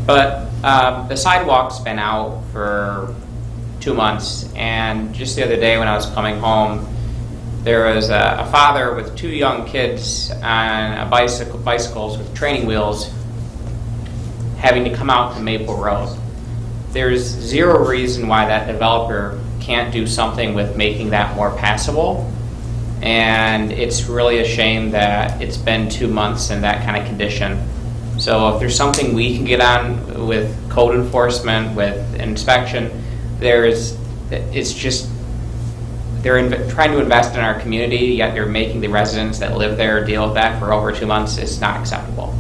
But the sidewalk's been out for 2 months, and just the other day when I was coming home, there was a father with 2 young kids on a bicycles with training wheels having to come out to Maple Road. There's zero reason why that developer can't do something with making that more passable. And it's really a shame that it's been 2 months in that kind of condition. So if there's something we can get on with code enforcement, with inspection, it's just, they're trying to invest in our community, yet they're making the residents that live there deal with that for over 2 months. It's not acceptable.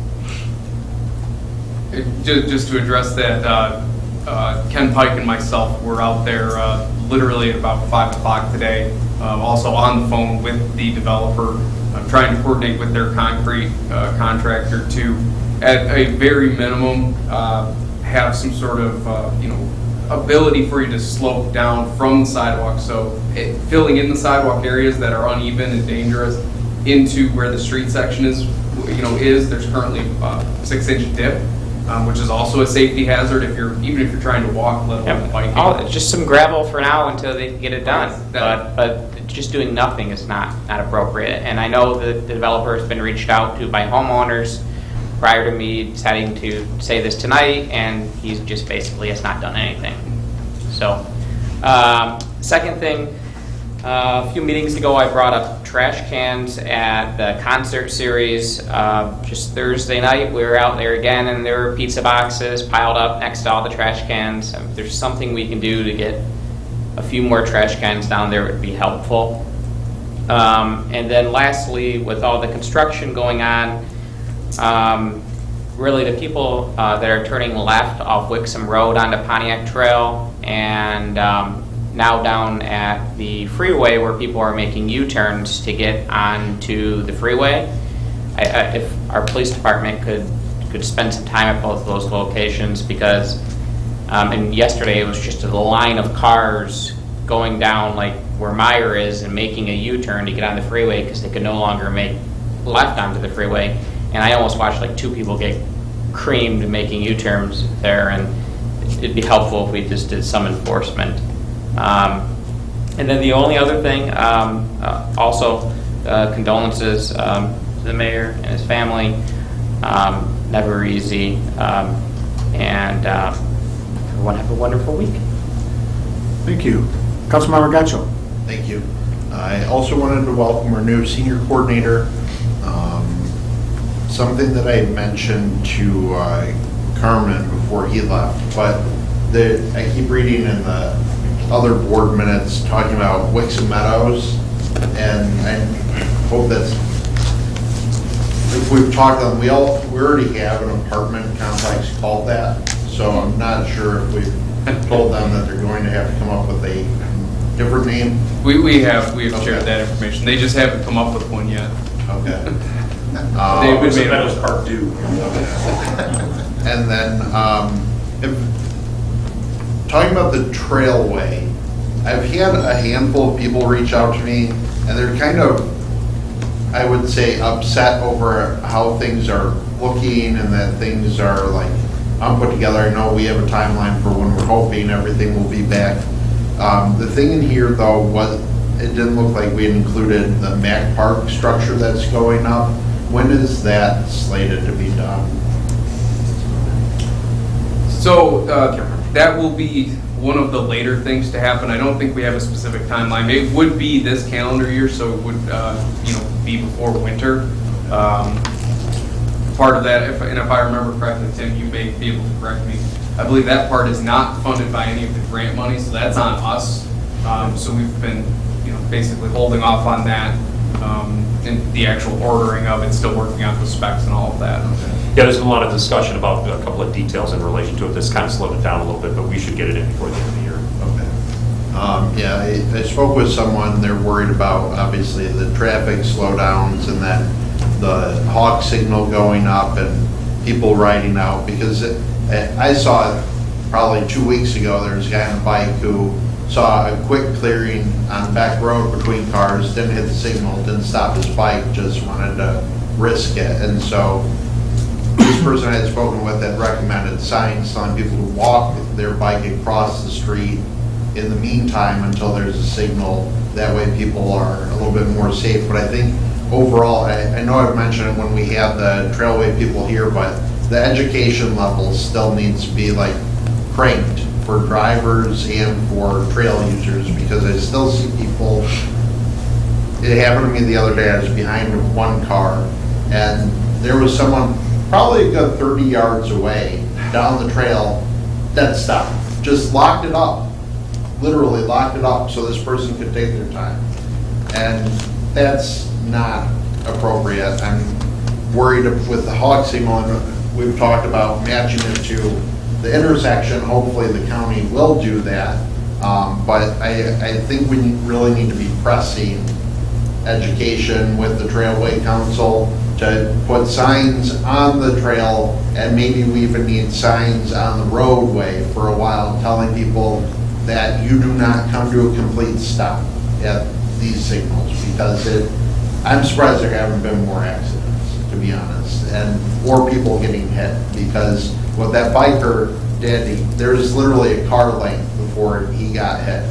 Just to address that, Ken Pike and myself were out there literally at about 5 o'clock today, also on the phone with the developer, trying to coordinate with their concrete contractor to, at a very minimum, have some sort of ability for you to slope down from the sidewalk. So filling in the sidewalk areas that are uneven and dangerous into where the street section is, there's currently a 6-inch dip. Which is also a safety hazard even if you're trying to walk, let alone biking. Just some gravel for now until they get it done. But just doing nothing is not appropriate. And I know the developer has been reached out to by homeowners prior to me deciding to say this tonight, and he's just basically has not done anything. So, second thing, a few meetings ago I brought up trash cans at the concert series. Just Thursday night we were out there again, and there were pizza boxes piled up next to all the trash cans. If there's something we can do to get a few more trash cans down there, it would be helpful. And then lastly, with all the construction going on, really the people that are turning left off Wixom Road onto Pontiac Trail, and now down at the freeway where people are making U-turns to get onto the freeway. If our police department could spend some time at both of those locations, because and yesterday it was just a line of cars going down like where Meyer is and making a U-turn to get on the freeway because they could no longer make left onto the freeway. And I almost watched like 2 people get creamed making U-turns there, and it'd be helpful if we just did some enforcement. And then the only other thing, also condolences to the mayor and his family. Never easy, and everyone have a wonderful week. Thank you. Councilmember Gatchel. Thank you. I also wanted to welcome our new senior coordinator. Something that I had mentioned to Carmen before he left, but I keep reading in the other board minutes talking about Wixom Meadows, and I hope that's, if we've talked on, we already have an apartment complex called that, so I'm not sure if we've told them that they're going to have to come up with a different name. We have shared that information. They just haven't come up with one yet. Okay. Wixom Meadows Part 2. And then, talking about the trailway, I've had a handful of people reach out to me, and they're kind of, I would say, upset over how things are looking and that things are like unput together. I know we have a timeline for when we're hoping everything will be back. The thing in here, though, was it didn't look like we had included the Mac Park structure that's going up. When is that slated to be done? So that will be one of the later things to happen. I don't think we have a specific timeline. It would be this calendar year, so it would be before winter. Part of that, if I remember correctly, Tim, you may be able to correct me. I believe that part is not funded by any of the grant money, so that's on us. So we've been basically holding off on that. And the actual ordering of it, still working out the specs and all of that. Yeah, there's been a lot of discussion about a couple of details in relation to it. This kind of slowed it down a little bit, but we should get it in before the end of the year. Okay. Yeah, I spoke with someone. They're worried about, obviously, the traffic slowdowns and then the hawk signal going up. And people riding out, because I saw it probably 2 weeks ago. There was a guy on a bike who saw a quick clearing on back road between cars, didn't hit the signal, didn't stop his bike, just wanted to risk it. And so this person I had spoken with had recommended signs telling people to walk their bike across the street in the meantime until there's a signal. That way people are a little bit more safe. But I think overall, I know I've mentioned it when we have the Trailway people here, but the education level still needs to be like cranked for drivers and for trail users, because I still see people. It happened to me the other day. I was behind one car and there was someone probably a good 30 yards away down the trail, dead stop, just locked it up, literally locked it up so this person could take their time. And that's not appropriate. I'm worried with the Hoxie one, we've talked about matching it to the intersection. Hopefully the county will do that. But I think we really need to be pressing education with the Trailway Council to put signs on the trail, and maybe we even need signs on the roadway for a while telling people that you do not come to a complete stop at these signals, because I'm surprised there haven't been more accidents, to be honest, or people getting hit, because what that biker did, there's literally a car length before he got hit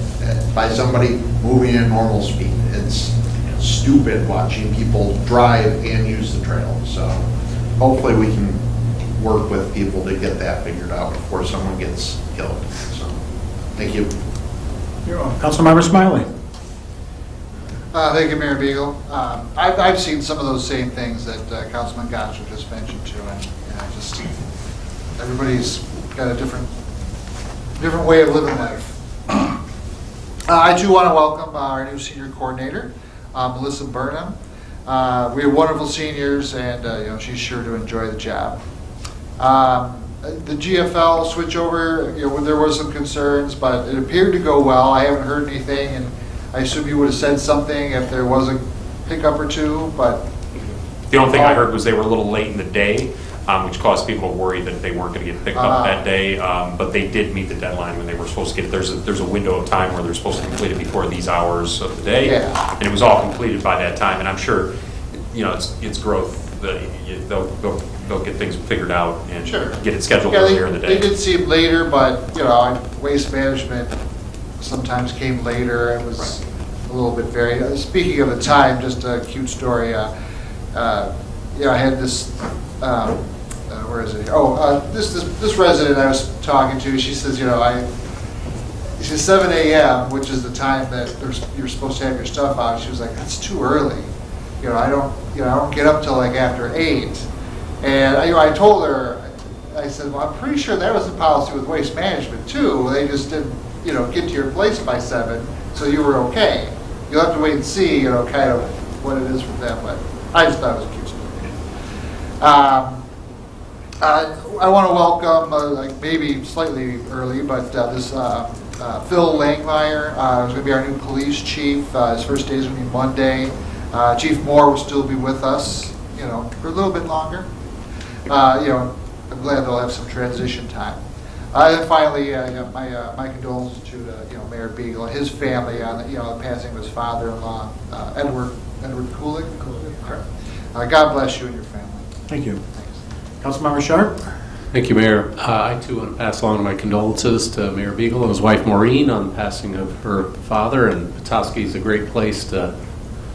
by somebody moving at normal speed. It's stupid watching people drive and use the trail. So hopefully we can work with people to get that figured out before someone gets killed. So thank you. You're welcome. Councilmember Smiley. Thank you, Mayor Beagle. I've seen some of those same things that Councilman Gotcha just mentioned too, and just everybody's got a different way of living life. I too want to welcome our new senior coordinator, Melissa Burnham. We have wonderful seniors, and she's sure to enjoy the job. The GFL switchover, there were some concerns, but it appeared to go well. I haven't heard anything, and I assume you would have said something if there was a hiccup or two, but... The only thing I heard was they were a little late in the day, which caused people to worry that they weren't going to get picked up that day, but they did meet the deadline when they were supposed to get it. There's a window of time where they're supposed to complete it before these hours of the day, and it was all completed by that time, and I'm sure, it's growth. They'll get things figured out and get it scheduled earlier in the day. They did seem later, but waste management sometimes came later. It was a little bit varied. Speaking of the time, just a cute story. I had this. Where is it? This resident I was talking to. She says, she says 7 a.m., which is the time that you're supposed to have your stuff out. She was like, that's too early. I don't get up till like after 8. And I told her, I said, well, I'm pretty sure that was the policy with waste management too. They just didn't, get to your place by 7, so you were okay. You'll have to wait and see, kind of what it is from them. But I just thought it was a cute story. I want to welcome, maybe slightly early, but this Phil Langmeyer is going to be our new police chief. His first day is going to be Monday. Chief Moore will still be with us, for a little bit longer. I'm glad they'll have some transition time. And finally, my condolences to Mayor Beagle and his family on the passing of his father-in-law, Edward Kulik. God bless you and your family. Thank you. Councilmember Sharp. Thank you, Mayor. I too want to pass along my condolences to Mayor Beagle and his wife Maureen on the passing of her father. And Petoskey is a great place to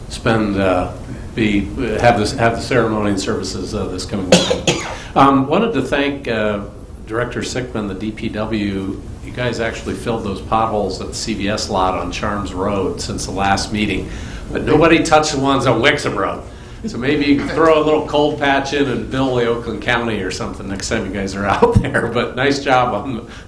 spend, have the ceremony and services this coming weekend. Wanted to thank Director Sickman, the DPW. You guys actually filled those potholes at the CVS lot on Charms Road since the last meeting, but nobody touched the ones on Wixom Road. So maybe you can throw a little cold patch in and bill the Oakland County or something next time you guys are out there. But nice job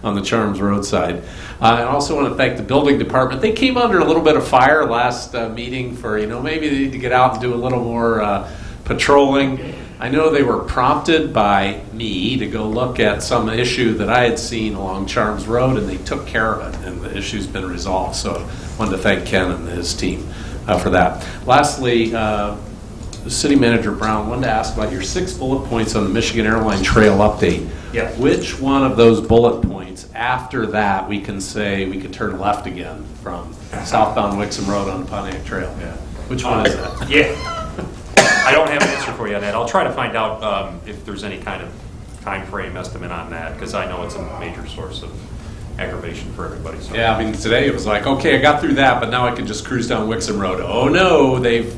on the Charms Road side. I also want to thank the building department. They came under a little bit of fire last meeting for, maybe they need to get out and do a little more patrolling. I know they were prompted by me to go look at some issue that I had seen along Charms Road, and they took care of it, and the issue's been resolved. So I wanted to thank Ken and his team for that. Lastly, City Manager Brown, wanted to ask about your 6 bullet points on the Michigan Airline Trail update. Yeah. Which one of those bullet points, after that, we can say we could turn left again from southbound Wixom Road on the Pontiac Trail? Yeah. Which one is that? Yeah. I don't have an answer for you on that. I'll try to find out if there's any kind of time frame estimate on that, because I know it's a major source of aggravation for everybody. So. Yeah, I mean, today it was like, okay, I got through that, but now I can just cruise down Wixom Road. Oh no, they've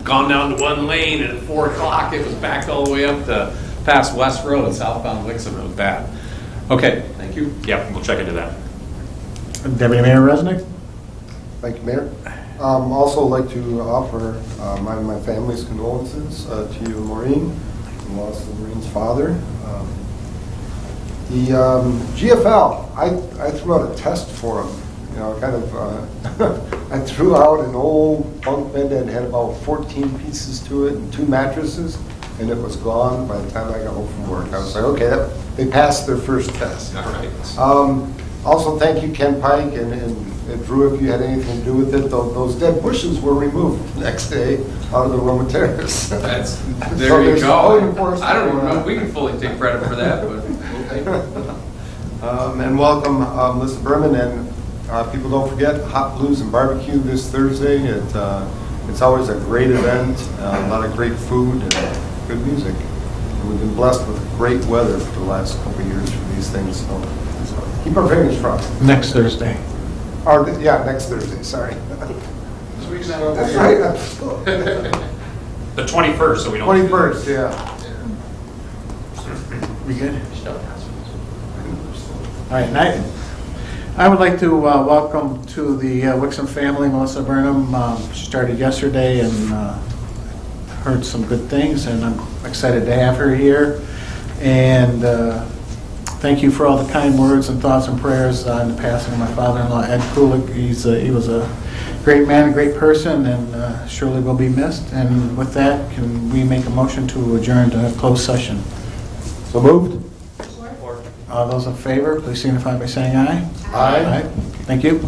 gone down to one lane, and at 4 o'clock it was backed all the way up to past West Road and southbound Wixom. It was bad. Okay, thank you. Yeah, we'll check into that. Deputy Mayor Resnick? Thank you, Mayor. Also like to offer my family's condolences to you, Maureen, and loss of Maureen's father. The GFL, I threw out a test for him. You know, kind of, I threw out an old bunk bed that had about 14 pieces to it and 2 mattresses, and it was gone by the time I got home from work. I was like, okay, they passed their first test. All right. Also, thank you, Ken Pike, and Drew, if you had anything to do with it. Those dead bushes were removed the next day out of the Roma Terrace. There So you there's go. no enforcement I don't even going know on. if we can fully take credit for that, but we'll take it. And welcome, Melissa Berman, and people don't forget Hot Blues and Barbecue this Thursday. It's always a great event, a lot of great food and good music. And we've been blessed with great weather for the last couple of years for these things, so keep our fingers crossed. Next Thursday. Or, yeah, next Thursday, sorry. This week's not over That's yet. right. The 21st, so we don't. 21st, yeah. We good? All right, and I would like to welcome to the Wixom family, Melissa Burnham. She started yesterday and heard some good things, and I'm excited to have her here. And thank you for all the kind words and thoughts and prayers in the passing of my father-in-law, Ed Kulik. He was a great man, a great person, and surely will be missed. And with that, can we make a motion to adjourn to closed session? So moved. All those in favor, please signify by saying aye. Aye. Thank you.